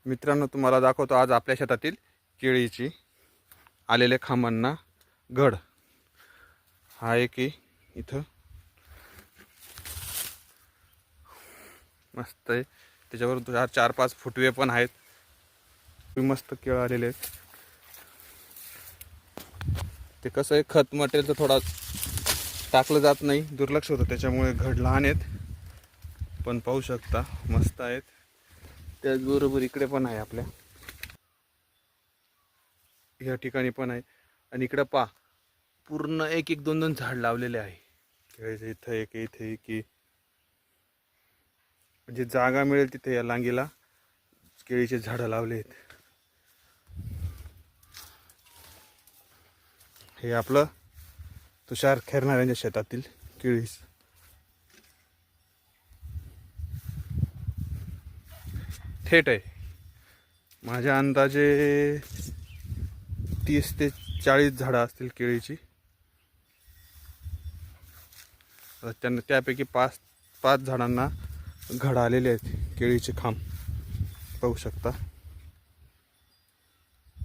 मित्रांनो, तुम्हाला दाखवतो आज आपल्या शेतातील केळीची आलेले खांबांना घड. हा एक इथं मस्त आहे. त्याच्यावर 4-5 फुटवे पण आहेत. मस्त केळ आलेले आहेत. ते कसं आहे, खत मटेरियल थोडा टाकलं जात नाही, दुर्लक्ष होतं, त्याच्यामुळे घड लहान आहेत. पण पाहू शकता मस्त आहेत. त्याचबरोबर इकडे पण आहे, आपल्या या ठिकाणी पण आहे. आणि इकडे पा पूर्ण एक 2 झाड लावलेले आहे केळीचे. इथं एक, इथे एक, म्हणजे जागा मिळेल तिथे या लांगीला केळीचे झाडं लावले आहेत. हे आपलं तुषार खैरनार शेतातील केळी. थेट आहे. माझ्या अंदाजे 30 ते 40 झाडं असतील केळीची. त्यांना त्यापैकी 5 झाडांना घड आलेले आहेत केळीचे खांब, पाहू शकता.